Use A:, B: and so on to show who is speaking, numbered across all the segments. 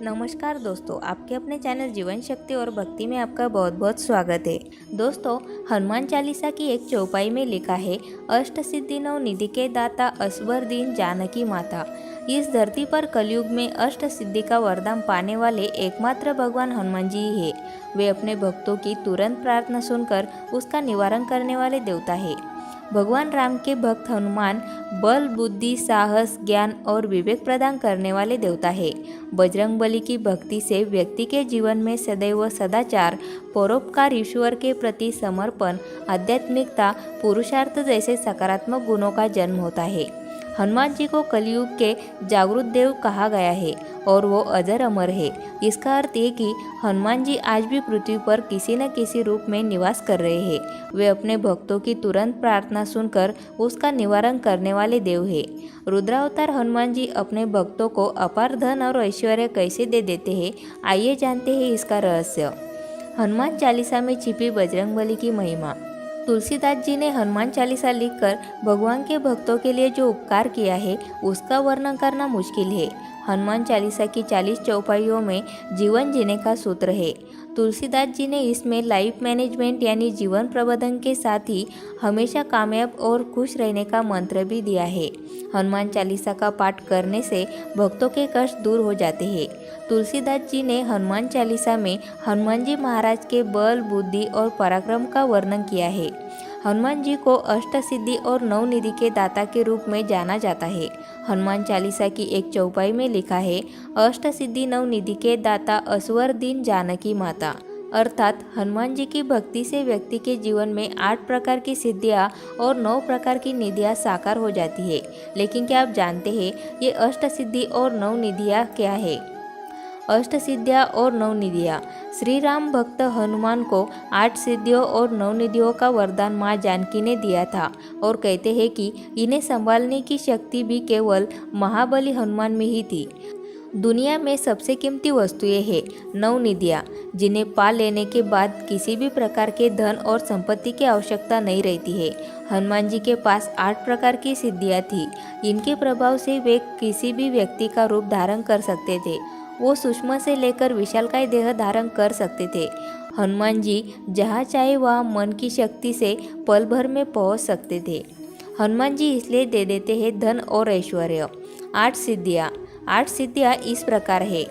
A: नमस्कार दोस्तों, आपके अपने चैनल जीवन शक्ति और भक्ति में आपका बहुत बहुत स्वागत है। दोस्तों, हनुमान चालीसा की एक चौपाई में लिखा है, अष्ट सिद्धि नव निधि के दाता असबर दीन जानकी माता। इस धरती पर कलयुग में अष्ट सिद्धि का वरदान पाने वाले एकमात्र भगवान हनुमान जी ही है। वे अपने भक्तों की तुरंत प्रार्थना सुनकर उसका निवारण करने वाले देवता है। भगवान राम के भक्त हनुमान बल, बुद्धि, साहस, ज्ञान और विवेक प्रदान करने वाले देवता है। बजरंगबली की भक्ति से व्यक्ति के जीवन में सदैव सदाचार, परोपकार, ईश्वर के प्रति समर्पण, आध्यात्मिकता, पुरुषार्थ जैसे सकारात्मक गुणों का जन्म होता है। हनुमान जी को कलयुग के जागृत देव कहा गया है और वो अजर अमर है। इसका अर्थ ये कि हनुमान जी आज भी पृथ्वी पर किसी न किसी रूप में निवास कर रहे हैं। वे अपने भक्तों की तुरंत प्रार्थना सुनकर उसका निवारण करने वाले देव हैं। रुद्रावतार हनुमान जी अपने भक्तों को अपार धन और ऐश्वर्य कैसे दे देते हैं, आइए जानते हैं इसका रहस्य। हनुमान चालीसा में छिपी बजरंगबली की महिमा। तुलसीदास जी ने हनुमान चालीसा लिखकर भगवान के भक्तों के लिए जो उपकार किया है उसका वर्णन करना मुश्किल है। हनुमान चालीसा की 40 चौपाइयों में जीवन जीने का सूत्र है। तुलसीदास जी ने इसमें लाइफ मैनेजमेंट यानी जीवन प्रबंधन के साथ ही हमेशा कामयाब और खुश रहने का मंत्र भी दिया है। हनुमान चालीसा का पाठ करने से भक्तों के कष्ट दूर हो जाते हैं। तुलसीदास जी ने हनुमान चालीसा में हनुमान जी महाराज के बल, बुद्धि और पराक्रम का वर्णन किया है। हनुमान जी को अष्ट सिद्धि और नौ निधि के दाता के रूप में जाना जाता है। हनुमान चालीसा की एक चौपाई में लिखा है, अष्ट सिद्धि नव निधि के दाता असवर दीन जानकी माता। अर्थात हनुमान जी की भक्ति से व्यक्ति के जीवन में 8 प्रकार की सिद्धियाँ और 9 प्रकार की निधियाँ साकार हो जाती है। लेकिन क्या आप जानते हैं ये अष्ट सिद्धि और नौ निधियाँ क्या है? अष्ट सिद्धियाँ और नवनिधियाँ। श्री राम भक्त हनुमान को 8 सिद्धियों और नवनिधियों का वरदान माँ जानकी ने दिया था और कहते हैं कि इन्हें संभालने की शक्ति भी केवल महाबली हनुमान में ही थी। दुनिया में सबसे कीमती वस्तुएं हैं नवनिधियाँ, जिन्हें पा लेने के बाद किसी भी प्रकार के धन और संपत्ति की आवश्यकता नहीं रहती है। हनुमान जी के पास 8 प्रकार की सिद्धियाँ थी। इनके प्रभाव से वे किसी भी व्यक्ति का रूप धारण कर सकते थे। वो सूक्ष्म से लेकर विशालकाय देह धारण कर सकते थे। हनुमान जी जहाँ चाहे वहाँ मन की शक्ति से पल भर में पहुँच सकते थे। हनुमान जी इसलिए दे देते हैं धन और ऐश्वर्य। 8 सिद्धियाँ इस प्रकार है,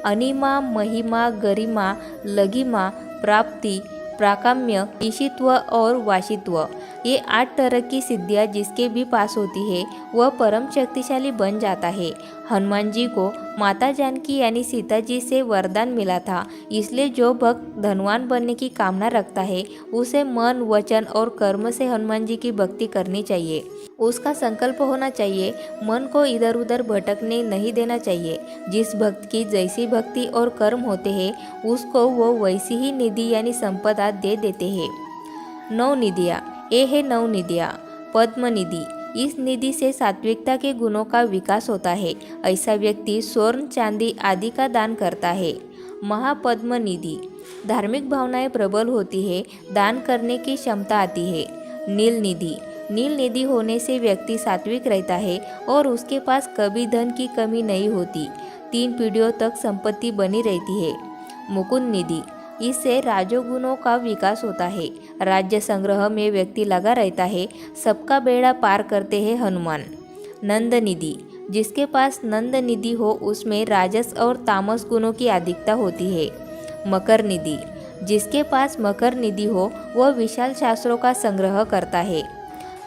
A: अनिमा, महिमा, गरिमा, लघिमा, प्राप्ति, प्राकाम्य, ईशित्व और वाशित्व। ये 8 तरह की सिद्धियाँ जिसके भी पास होती है वह परम शक्तिशाली बन जाता है। हनुमान जी को माता जानकी यानी सीता जी से वरदान मिला था। इसलिए जो भक्त धनवान बनने की कामना रखता है उसे मन, वचन और कर्म से हनुमान जी की भक्ति करनी चाहिए। उसका संकल्प होना चाहिए, मन को इधर उधर भटकने नहीं देना चाहिए। जिस भक्त की जैसी भक्ति और कर्म होते हैं उसको वो वैसी ही निधि यानी संपदा दे देते हैं। नवनिधियाँ। ये है नवनिधियाँ। पद्म निधि। इस निधि से सात्विकता के गुणों का विकास होता है। ऐसा व्यक्ति स्वर्ण, चांदी आदि का दान करता है। महापद्म निधि। धार्मिक भावनाएं प्रबल होती है, दान करने की क्षमता आती है। नील निधि। नील निधि होने से व्यक्ति सात्विक रहता है और उसके पास कभी धन की कमी नहीं होती। 3 पीढ़ियों तक संपत्ति बनी रहती है। मुकुंद निधि। इससे राजोगुणों का विकास होता है। राज्य संग्रह में व्यक्ति लगा रहता है। सबका बेड़ा पार करते हैं हनुमान। नंद निधि। जिसके पास नंद निधि हो उसमें राजस और तामस गुणों की अधिकता होती है। मकर निधि। जिसके पास मकर निधि हो वह विशाल शास्त्रों का संग्रह करता है।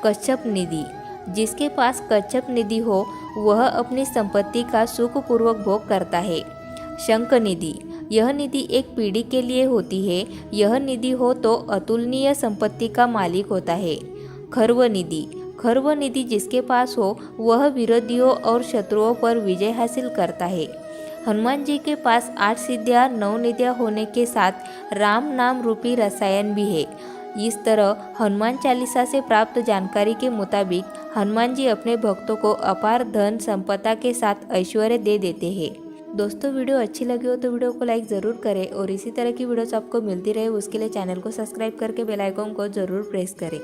A: कच्छप निधि। जिसके पास कच्छप निधि हो वह अपनी संपत्ति का सुखपूर्वक भोग करता है। शंख निधि। यह निधि एक पीढ़ी के लिए होती है। यह निधि हो तो अतुलनीय संपत्ति का मालिक होता है। खर्व निधि। खर्व निधि जिसके पास हो वह विरोधियों और शत्रुओं पर विजय हासिल करता है। हनुमान जी के पास 8 सिद्धियाँ, 9 निधियाँ होने के साथ राम नाम रूपी रसायन भी है। इस तरह हनुमान चालीसा से प्राप्त जानकारी के मुताबिक हनुमान जी अपने भक्तों को अपार धन संपदा के साथ ऐश्वर्य दे देते हैं। दोस्तों, वीडियो अच्छी लगी हो तो वीडियो को लाइक ज़रूर करें और इसी तरह की वीडियोस आपको मिलती रहे उसके लिए चैनल को सब्सक्राइब करके बेल आइकन को ज़रूर प्रेस करें।